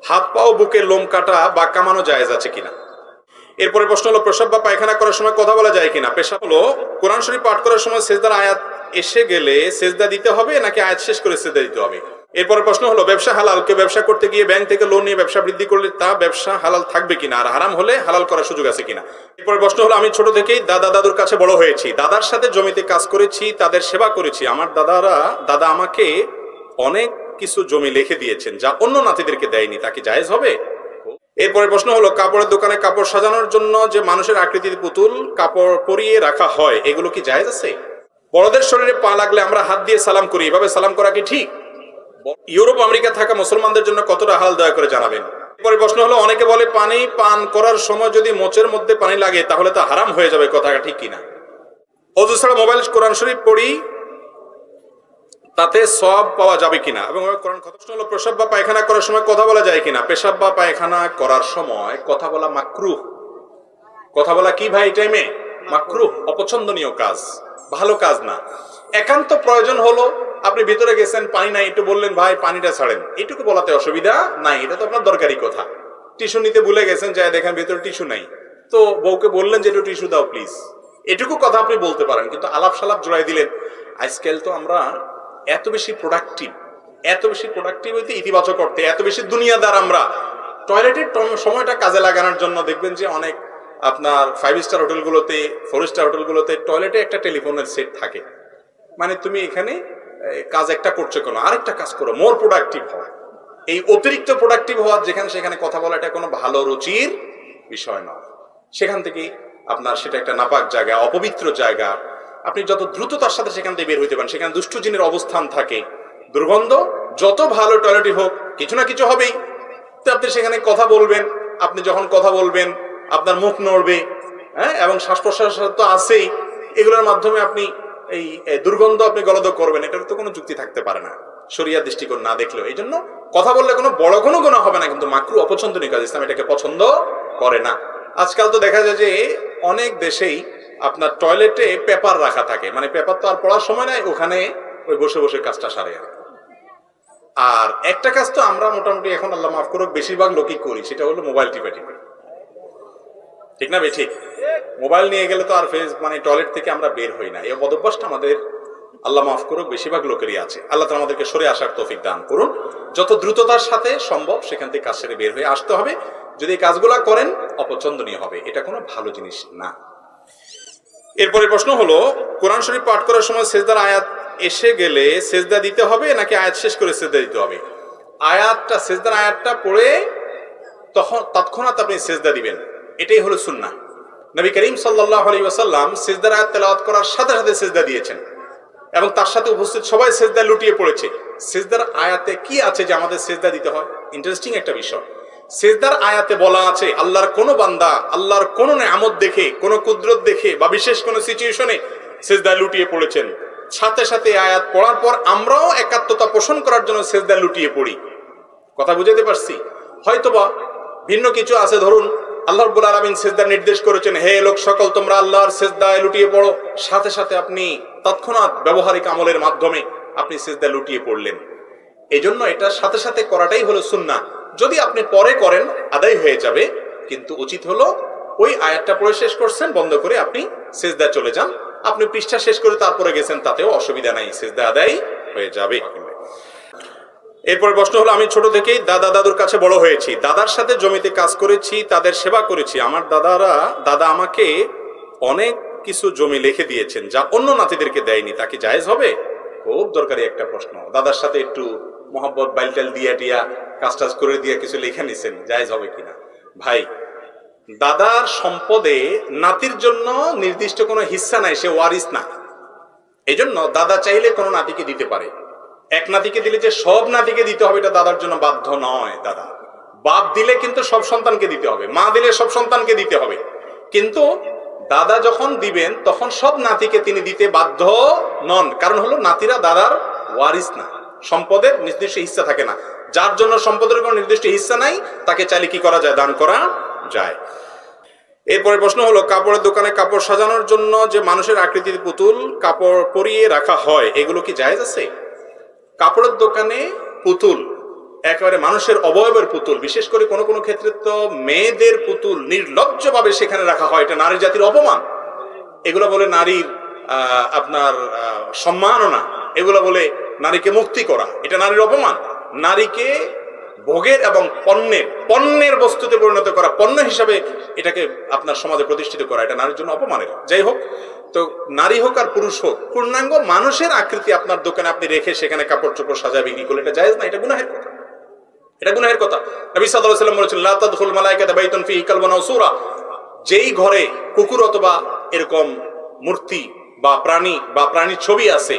হাত পা ও বুকের লোম কাটা বা কামানো জায়েজ আছে কিনা। এরপরে প্রশ্ন হলো, প্রস্রাব বা পায়খানা করার সময় কথা বলা যায় কিনা। পেশাব হলো, কোরআন শরীফ পাঠ করার সময় সেজদার আয়াত এসে গেলে সেজদা দিতে হবে নাকি আয়াত শেষ করে সেজদা দিতে হবে। এরপরে প্রশ্ন হলো, ব্যবসা হালাল, কেউ ব্যবসা করতে গিয়ে ব্যাংক থেকে লোন নিয়ে ব্যবসা বৃদ্ধি করলে তা ব্যবসা হালাল থাকবে কিনা, আর হারাম হলে হালাল করার সুযোগ আছে কিনা। এরপরে প্রশ্ন হলো, আমি ছোট থেকেই দাদুর কাছে বড় হয়েছি, দাদার সাথে জমিতে কাজ করেছি, তাদের সেবা করেছি, আমার দাদা আমাকে অনেক কিছু জমি লিখে দিয়েছেন যা অন্য নাতিদেরকে দেয়নি, তা কি জায়েজ হবে। এরপরে প্রশ্ন হলো, কাপড়ের দোকানে কাপড় সাজানোর জন্য যে মানুষের আকৃতির পুতুল কাপড় পরিয়ে রাখা হয়, এগুলো কি জায়েজ আছে। বড়দের শরীরে পা লাগলে আমরা হাত দিয়ে সালাম করি, এভাবে সালাম করা কি ঠিক। ইউরোপ আমেরিকা থাকা মুসলমানদের জন্য কতটা হাল দয়া করে জানাবেন। এরপরে প্রশ্ন হলো, অনেকে বলে পানি পান করার সময় যদি মোচের মধ্যে পানি লাগে তাহলে তা হারাম হয়ে যাবে, কথাটা ঠিক কিনা। অজু ছাড়া মোবাইল কোরআন শরীফ পড়ি, তাতে সওয়াব পাওয়া যাবে কিনা। এবং কোরআন প্রশ্ন হলো, প্রস্রাব বা পায়খানা করার সময় কথা বলা যায় কিনা। পেশাব বা পায়খানা করার সময় কথা বলা মাকরুহ। কথা বলা কি ভাই, টাইমে মাকরুহ, অপছন্দনীয় কাজ, ভালো কাজ না। একান্ত প্রয়োজন হলো, আপনি ভিতরে গেছেন, পানি নাই, একটু বললেন ভাই পানিটা ছাড়েন, এটুকু বলাতে অসুবিধা নাই, এটা তো আপনার দরকারি কথা। টিস্যু নিতে ভুলে গেছেন, যাই দেখেন ভিতরে টিস্যু নাই, তো বউকে বললেন যে একটু টিস্যু দাও প্লিজ, এটুকু কথা আপনি বলতে পারেন। কিন্তু আলাপ সালাপ জড়াই দিলেন। আজকাল তো আমরা এত বেশি প্রোডাক্টিভ হইতে, ইতিবাচক করতে এত বেশি দুনিয়াদার, আমরা টয়লেটের সময়টা কাজে লাগানোর জন্য দেখবেন যে অনেক আপনার 5 স্টার হোটেলগুলোতে, 4 স্টার হোটেলগুলোতে টয়লেটে একটা টেলিফোনের সেট থাকে। মানে তুমি এখানে কাজ একটা করছো, কোনো আরেকটা কাজ করো, মোর প্রোডাক্টিভ হয়। এই অতিরিক্ত প্রোডাক্টিভ হওয়ার যেখানে সেখানে কথা বলা, এটা কোনো ভালো রুচির বিষয় নয়। সেখান থেকে আপনার সেটা একটা নাপাক জায়গা, অপবিত্র জায়গা। আপনি যত দ্রুত তার সাথে সেখান থেকে বের হইতে পারেন, সেখানে দুষ্টু জিনের অবস্থান থাকে, দুর্গন্ধ, যত ভালো টয়লেটই হোক কিছু না কিছু হবেই। তো আপনি সেখানে কথা বলবেন, আপনি যখন কথা বলবেন আপনার মুখ নড়বে, হ্যাঁ, এবং শ্বাস প্রশ্বাস তো আছেই, এগুলোর মাধ্যমে আপনি এই দুর্গন্ধ আপনি গলদ করবেন, এটার তো কোনো যুক্তি থাকতে পারে না শরিয়ার দৃষ্টিকোণ না দেখলেও। এই জন্য কথা বললে কোনো বড় কোনো গুনাহ হবে না, কিন্তু মাকরুহ, অপছন্দনীয় কাজ, ইসলাম এটাকে পছন্দ করে না। আজকাল তো দেখা যায় যে অনেক দেশেই আপনার টয়লেটে পেপার রাখা থাকে, মানে পেপার তো আর পড়ার সময় নাই, ওখানে ওই বসে বসে কাজটা সারে। আর একটা কাজ তো আমরা মোটামুটি এখন আল্লাহ মাফ করুক বেশিরভাগ লোকই করি, সেটা হলো মোবাইল টিপে। ঠিক না ভাই, ঠিক। মোবাইল নিয়ে গেলে তো আর মানে টয়লেট থেকে আমরা বের হই না। এই বদভ্যাসটা আমাদের আল্লাহ মাফ করুক বেশিরভাগ লোকেরই আছে। আল্লাহ তাআলা আমাদেরকে সরে আসার তৌফিক দান করুন। যত দ্রুততার সাথে সম্ভব সেখান থেকে কাজ সেরে বের হয়ে আসতে হবে। যদি এই কাজগুলা করেন অপছন্দনীয় হবে, এটা কোনো ভালো জিনিস না। এরপরে প্রশ্ন হলো, কোরআন শরীফ পাঠ করার সময় সেজদার আয়াত এসে গেলে সেজদা দিতে হবে নাকি আয়াত শেষ করে সেজদা দিতে হবে। সেজদার আয়াতটা পড়ে তখন তৎক্ষণাৎ আপনি সেজদা দিবেন, এটাই হলো সুন্নাহ। নবী করিম সাল্লাল্লাহু আলাইহি ওয়াসাল্লাম সেজদার আয়াত তেলাওয়াত করার সাথে সাথে সেজদা দিয়েছেন, এবং তার সাথে উপস্থিত সবাই সেজদা লুটিয়ে পড়েছে। সেজদার আয়াতে কি আছে যে আমাদের সেজদা দিতে হয়? ইন্টারেস্টিং একটা বিষয়। সেজদার আয়াতে বলা আছে, আল্লাহর কোন বান্দা আল্লাহর কোন নেয়ামত দেখে, কোন কুদরত দেখে বা বিশেষ কোন সিচুয়েশনে সেজদা লুটিয়ে পড়েছেন, সাথে সাথে আয়াত পড়ার পর আমরাও একাত্মতা পোষণ করার জন্য সেজদা লুটিয়ে পড়ি। কথা বুঝাতে পারছি? হয়তোবা ভিন্ন কিছু আছে, ধরুন আল্লাহ রাব্বুল আলামিন সেজদার নির্দেশ করেছেন, হে লোক সকল তোমরা আল্লাহর সেজদায় লুটিয়ে পড়ো, সাথে সাথে আপনি তৎক্ষণাৎ ব্যবহারিক আমলের মাধ্যমে আপনি সেজদা লুটিয়ে পড়লেন। এজন্য এটা সাথে সাথে করাটাই হলো সুন্নাহ। যদি আপনি পরে করেন আদায় হয়ে যাবে, কিন্তু উচিত হলো ওই আয়াতটা পড়ে শেষ করছেন, বন্ধ করে আপনি সেজদা চলে যান। আপনি পৃষ্ঠা শেষ করে তারপরে গেছেন, তাতেও অসুবিধা নাই, সেজদা আদায় হয়ে যাবে। এরপর প্রশ্ন হলো, আমি ছোট থেকেই দাদুর কাছে বড় হয়েছি, দাদার সাথে জমিতে কাজ করেছি, তাদের সেবা করেছি, আমার দাদা আমাকে অনেক কিছু জমি লিখে দিয়েছেন যা অন্য নাতিদেরকে দেয়নি, তা কি জায়েজ হবে। খুব দরকারি একটা প্রশ্ন। দাদার সাথে একটু মোহাম্মত বাইলটাল দিয়া টিয়া কাজ টাজ করে দিয়ে কিছু লিখে নিছেন, জায়েজ হবে কিনা। ভাই, দাদার সম্পদে নাতির জন্য নির্দিষ্ট কোনো হিস্সা নাই, সে ওয়ারিস না। এই জন্য দাদা চাইলে কোনো নাতিকে দিতে পারে। এক নাতিকে দিলে যে সব নাতিকে দিতে হবে এটা দাদার জন্য বাধ্য নয়। দাদা বাপ দিলে কিন্তু সব সন্তানকে দিতে হবে, মা দিলে সব সন্তানকে দিতে হবে, কিন্তু দাদা যখন দিবেন তখন সব নাতিকে তিনি দিতে বাধ্য নন। কারণ হলো নাতিরা দাদার ওয়ারিস না, সম্পদের নির্দিষ্ট হিস্সা থাকে না। যার জন্য সম্পদের কোনো নির্দিষ্ট হিস্সা নাই, তাকে চাইলে কি করা যায়, দান করা যায়। এরপরে প্রশ্ন হলো, কাপড়ের দোকানে কাপড় সাজানোর জন্য যে মানুষের আকৃতির পুতুল কাপড় পরিয়ে রাখা হয়, এগুলো কি জায়েজ আছে। কাপড়ের দোকানে পুতুল একেবারে মানুষের অবয়বের পুতুল, বিশেষ করে কোনো কোনো ক্ষেত্রে তো মেয়েদের পুতুল নির্লজ্জভাবে সেখানে রাখা হয়, এটা নারী জাতির অপমান। এগুলো বলে নারীর আপনার সম্মাননা, এগুলো বলে নারীকে মুক্তি করা, এটা নারীর অপমান। নারীকে ভোগের এবং পণ্যের বস্তুতে পরিণত করা, পণ্য হিসাবে এটাকে আপনার সমাজে প্রতিষ্ঠিত করা, এটা নারীর জন্য অপমানের। যাই হোক, তো নারী হোক আর পুরুষ হোক, পূর্ণাঙ্গ মানুষের আকৃতি আপনার দোকানে আপনি রেখে সেখানে কাপড় চোপড় সাজায় বিক্রি করলে এটা জায়েজ না, এটা গুনাহের কথা। এটা গুনাহের কথা। নবী সাল্লাল্লাহু আলাইহি ওয়াসাল্লাম বলেছেন, লা তাদখুল মালাইকাতু বাইতুন ফীহি কালবুন আও সূরা, যেই ঘরে কুকুর অথবা এরকম মূর্তি বা প্রাণীর ছবি আছে,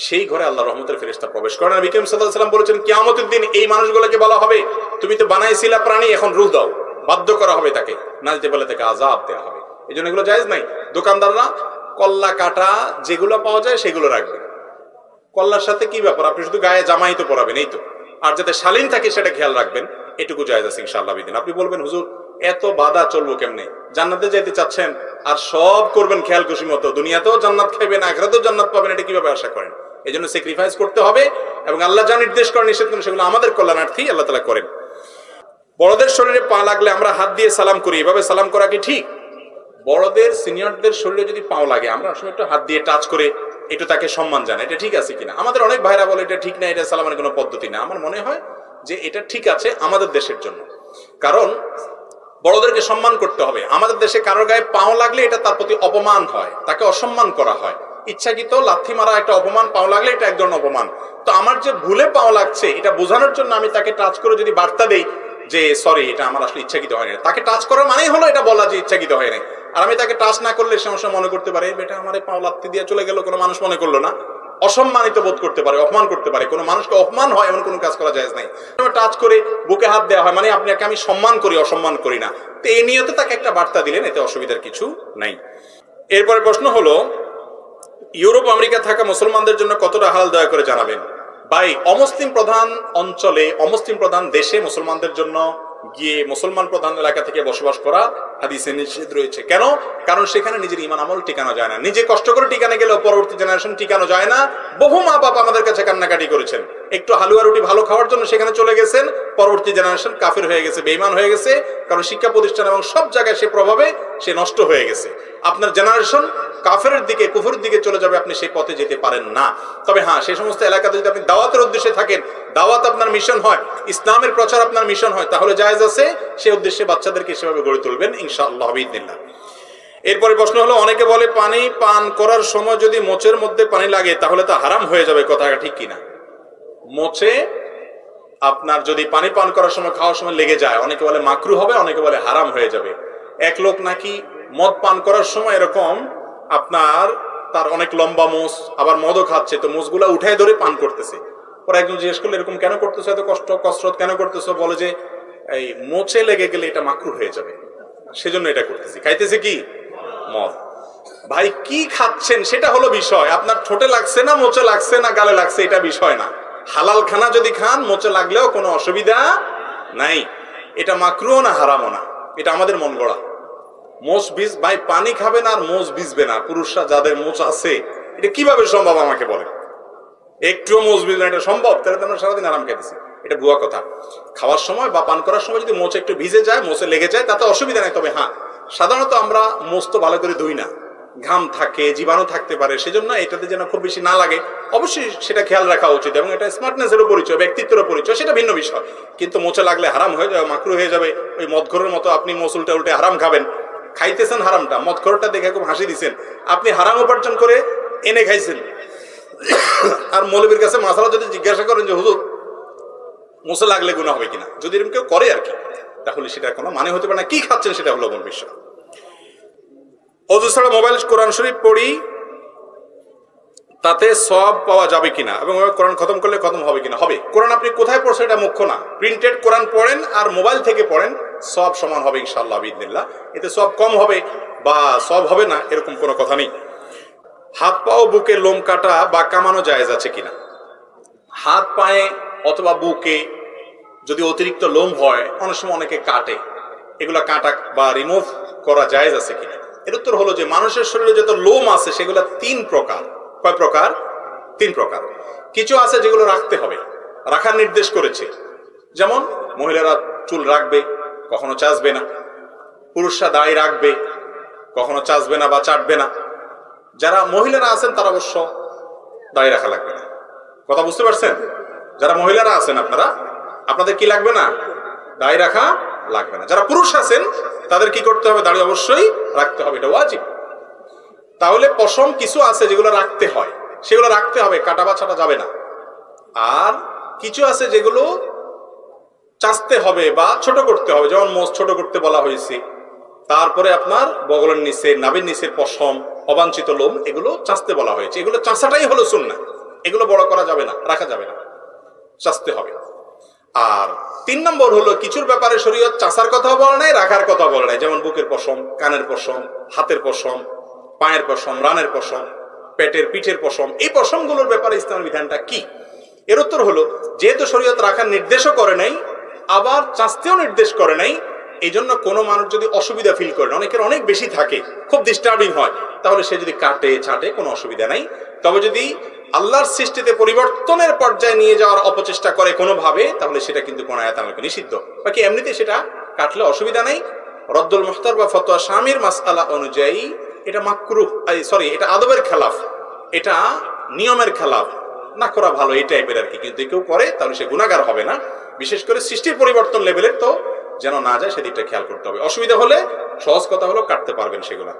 সেই ঘরে আল্লাহর রহমতের ফেরেশতা প্রবেশ করে না। নবী করিম সাল্লাল্লাহু আলাইহি ওয়াসাল্লাম বলেছেন, কিয়ামতের দিন এই মানুষগুলোকে বলা হবে, তুমি তো বানাইছিলা প্রাণী, এখন রূহ দাও, বাধ্য করা হবে তাকে, না দিতে বলে তাকে আযাব দেওয়া হবে। এই জন্য এগুলো জায়েজ নাই। দোকানদাররা কল্লা কাটা যেগুলো পাওয়া যায় সেগুলো রাখবে। কল্লার সাথে কি ব্যাপার, আপনি শুধু গায়ে জামাই তো পরাবেন, এই তো, আর যাতে শালীন থাকে সেটা খেয়াল রাখবেন, এটুকু জায়েজ আছে ইনশাআল্লাহ বিদিন। আপনি বলবেন, হুজুর এত বাধা চলবো কেমনে? জান্নাতে যেতে চাচ্ছেন আর সব করবেন খেয়াল খুশি মতো, দুনিয়াতেও জান্নাত খাইবেন, আখিরাতেও জান্নাত পাবেন, এটা কিভাবে আশা করেন? এই জন্য স্যাক্রিফাইস করতে হবে, এবং আল্লাহ যা নির্দেশ করেন, নিষেধ করেন, সেগুলো আমাদের কল্যাণার্থী আল্লাহ তাআলা করেন। বড়দের শরীরে পা লাগলে আমরা হাত দিয়ে সালাম করি, এভাবে সালাম করা কি ঠিক? বড়দের সিনিয়রদের শরীরে যদি পাও লাগে, আমরা আসলে একটু হাত দিয়ে টাচ করে একটু তাকে সম্মান জানাই, এটা ঠিক আছে কিনা? আমাদের অনেক ভাইরা বলে এটা ঠিক না, এটা সালামের কোনো পদ্ধতি না। আমার মনে হয় যে এটা ঠিক আছে আমাদের দেশের জন্য, কারণ বড়দেরকে সম্মান করতে হবে। আমাদের দেশে কারোর গায়ে পাও লাগলে এটা তার প্রতি অপমান হয়, তাকে অসম্মান করা হয়। ইচ্ছাকৃত লাথি মারা একটা অপমান, পাও লাগলে এটা এক ধরনের অপমান। তো আমার যে ভুলে পাও লাগছে এটা বোঝানোর জন্য আমি তাকে টাচ করে যদি বার্তা দেই যে সরি, এটা আমার আসলে ইচ্ছাকৃত হয় না, তাকে টাচ করার মানেই হলো এটা বলা যে ইচ্ছাকৃত হয় না। আর আমি তাকে টাচ না করলে সমস্যা মনে করতে পারে, বেটা আমার পাও লাথি দিয়ে চলে গেল, কোনো মানুষ মনে করলো না, অসম্মানিত বোধ করতে পারে, অপমান করতে পারে। কোনো মানুষকে অপমান হয় এমন কোনো কাজ করা জায়েজ নাই। টাচ করে বুকে হাত দেওয়া হয় মানে আপনাকে আমি সম্মান করি, অসম্মান করি না। তো এই নিয়তে তাকে একটা বার্তা দিলেন, এতে অসুবিধার কিছু নাই। এরপরে প্রশ্ন হলো, ইউরোপ আমেরিকা থাকা মুসলমানদের জন্য কতটা হালাল দয়া করে জানাবেন। ভাই, অমুসলিম প্রধান অঞ্চলে, অমুসলিম প্রধান দেশে মুসলমানদের জন্য গিয়ে মুসলমান প্রধান এলাকা থেকে বসবাস করা হাদিসে নিষেধ রয়েছে। কেন? কারণ সেখানে নিজের ঈমান আমল টিকানো যায় না। নিজে কষ্ট করে টিকানো গেলেও পরবর্তী জেনারেশন টিকানো যায় না। বহু মা বাবা আমাদের কাছে কান্নাকাটি করেছেন, একটু হালুয়া রুটি ভালো খাওয়ার জন্য সেখানে চলে গেছেন, পরবর্তী জেনারেশন কাফের হয়ে গেছে, বেঈমান হয়ে গেছে, কারণ শিক্ষা প্রতিষ্ঠান এবং সব জায়গায় সে প্রভাবে সে নষ্ট হয়ে গেছে। আপনার জেনারেশন কাফেরের দিকে, কুফরের দিকে চলে যাবে, আপনি সেই পথে যেতে পারেন না। তবে হ্যাঁ, সেই সমস্ত এলাকাতে যদি আপনি দাওয়াতের উদ্দেশ্যে থাকেন, দাওয়াত আপনার মিশন হয়, ইসলামের প্রচার আপনার মিশন হয়, তাহলে জায়েজ আছে, সেই উদ্দেশ্যে বাচ্চাদেরকে সেভাবে গড়ে তুলবেন ইনশাআল্লাহ বিইذনিল্লাহ। এরপরে প্রশ্ন হলো, অনেকে বলে পানি পান করার সময় যদি মোচের মধ্যে পানি লাগে তাহলে তা হারাম হয়ে যাবে, কথাটা ঠিক কিনা? মোচে আপনার যদি পানি পান করার সময়, খাওয়ার সময় লেগে যায়, অনেকে বলে মাকরু হবে, অনেকে বলে হারাম হয়ে যাবে। এক লোক নাকি মদ পান করার সময় এরকম আপনার তার অনেক লম্বা মোষ, আবার মদও খাচ্ছে, তো মোষগুলা উঠায় ধরে পান করতেছে। পরে একজন জিজ্ঞেস করলে, এরকম কেন করতেছো, এত কসরত কেন করতেছো? বলে যে এই মোচে লেগে গেলে এটা মাকরু হয়ে যাবে, সেজন্য এটা করতেছি। খাইতেছে কি? মদ। ভাই, কি খাচ্ছেন সেটা হলো বিষয়। আপনার ঠোঁটে লাগছে না, মোচে লাগছে না, গালে লাগছে, এটা বিষয় না। হালাল খানা যদি খান, মোচে লাগলেও কোনো অসুবিধা নাই। এটা মাকরুও না, হারামও না, এটা আমাদের মন গড়া। মোচ বীজ, ভাই পানি খাবেন আর মোচ ভিজবে না, পুরুষরা যাদের মোচ আছে, এটা কিভাবে সম্ভব আমাকে বলে? একটুও মোচ ভিজবে না, এটা সম্ভব? তাহলে তো আমরা সারাদিন আরাম খাইতেছি, এটা ভুয়া কথা। খাওয়ার সময় বা পান করার সময় যদি মোচ একটু ভিজে যায়, মোচে লেগে যায়, তাতে অসুবিধা নেই। তবে হ্যাঁ, সাধারণত আমরা মোচ তো ভালো করে ধুই না, ঘাম থাকে, জীবাণু থাকতে পারে, সেজন্য এটাতে যেন খুব বেশি না লাগে, অবশ্যই সেটা খেয়াল রাখা উচিত। এবং এটা স্মার্টনেসেরও পরিচয়, ব্যক্তিত্বেরও পরিচয়, সেটা ভিন্ন বিষয়। কিন্তু মোচে লাগলে হারাম হয়ে যাবে, মাকরু হয়ে যাবে। ওই মদখোরের মতো আপনি মোচ উল্টে উল্টে হারাম খাবেন, খাইতেছেন হারামটা, মদখোরটা দেখে খুব হাসি দিচ্ছেন, আপনি হারাম উপার্জন করে এনে খাইছেন। আর মৌলবীর কাছে মাসালা যদি জিজ্ঞাসা করেন যে হুজুর মোচে লাগলে গুনাহ হবে কিনা, যদি এরকম কেউ করে আর কি, তাহলে সেটা কোনো মানে হতে পারে না। কি খাচ্ছেন সেটা হলো মূল বিষয়। ওযু ছাড়া মোবাইল কোরআন শরীফ পড়ি, তাতে সওয়াব পাওয়া যাবে কিনা, এবং কোরআন খতম করলে খতম হবে কিনা? হবে। কোরআন আপনি কোথায় পড়ছেন এটা মুখ্য না, প্রিন্টেড কোরআন পড়েন আর মোবাইল থেকে পড়েন, সওয়াব সমান হবে ইনশাআল্লাহ বিইذনিল্লাহ। এতে সওয়াব কম হবে বা সওয়াব হবে না এরকম কোনো কথা নেই। হাত পা ও বুকে লোম কাটা বা কামানো জায়েজ আছে কিনা? হাত পায়ে অথবা বুকে যদি অতিরিক্ত লোম হয়, অনেক সময় অনেকে কাটে, এগুলা কাটা বা রিমুভ করা জায়েজ আছে কিনা? এর উত্তর হলো যে মানুষের শরীরে যত লোম আছে সেগুলো 3 প্রকার। কয় প্রকার? 3 প্রকার। কিছু আছে যেগুলো রাখতে হবে, রাখার নির্দেশ করেছে, যেমন মহিলারা চুল রাখবে, কখনো চাচবে না। পুরুষরা দাড়ি রাখবে, কখনো চাচবে না বা চাটবে না। যারা মহিলারা আছেন তারা অবশ্য দাড়ি রাখা লাগবে না। কথা বুঝতে পারছেন? যারা মহিলারা আছেন আপনাদের কি লাগবে না? দাড়ি রাখা লাগবে না। যারা পুরুষ আছেন তাদের কি করতে হবে? দাড়ি অবশ্যই রাখতে হবে, এটা ওয়াজিব। তাহলে পশম কিছু আছে যেগুলো রাখতে হয়, সেগুলো রাখতে হবে, কাটা বা ছাটা যাবে না। আর কিছু আছে যেগুলো চাচতে হবে বা ছোট করতে হবে, যেমন মোষ ছোট করতে বলা হয়েছে। তারপরে আপনার বগলের নিচে, নাভির নিচের পশম, অবাঞ্ছিত লোম, এগুলো চাচতে বলা হয়েছে। এগুলো চাচাটাই হলো সুন্নাহ, এগুলো বড় করা যাবে না, রাখা যাবে না, চাচতে হবে। আর 3 নম্বর হলো কিছুর ব্যাপারে শরীয়ত চাচার কথা বলে নাই, রাখার কথা বলে নাই। যেমন বুকের পশম, কানের পশম, হাতের পশম, পায়ের পশম, রানের পশম, পেটের পিঠের পশম। এই পশমগুলোর ব্যাপারে ইসলামের বিধানটা কি? এর উত্তর হলো, যেহেতু শরীয়ত রাখার নির্দেশও করে নাই, আবার চাচতেও নির্দেশ করে নাই, এই জন্য কোনো মানুষ যদি অসুবিধা ফিল করেন, অনেকের অনেক বেশি থাকে, খুব ডিস্টার্বিং হয়, তাহলে সে যদি কাটে ছাটে কোনো অসুবিধা নাই। তবে যদি আল্লাহর সৃষ্টিতে পরিবর্তনের পর্যায়ে নিয়ে যাওয়ার অপচেষ্টা করে কোনোভাবে, তাহলে সেটা কিন্তু কোন আয়াত আমাকে নিষিদ্ধ। বাকি এমনিতে সেটা কাটলে অসুবিধা নাই। রদ্দুল মুখতার বা ফতোয়া শামির মাসআলা অনুযায়ী এটা মাকরুহ, এটা আদবের খেলাফ, এটা নিয়মের খেলাফ, না করা ভালো, এই টাইপের আর কি। কিন্তু কেউ করে তাহলে সে গুনাহগার হবে না। বিশেষ করে সৃষ্টির পরিবর্তন লেভেলের তো যেন না যায়, সেদিকটা খেয়াল করতে হবে। অসুবিধা হলে সহজ কথা হলো কাটতে পারবেন সেগুলা।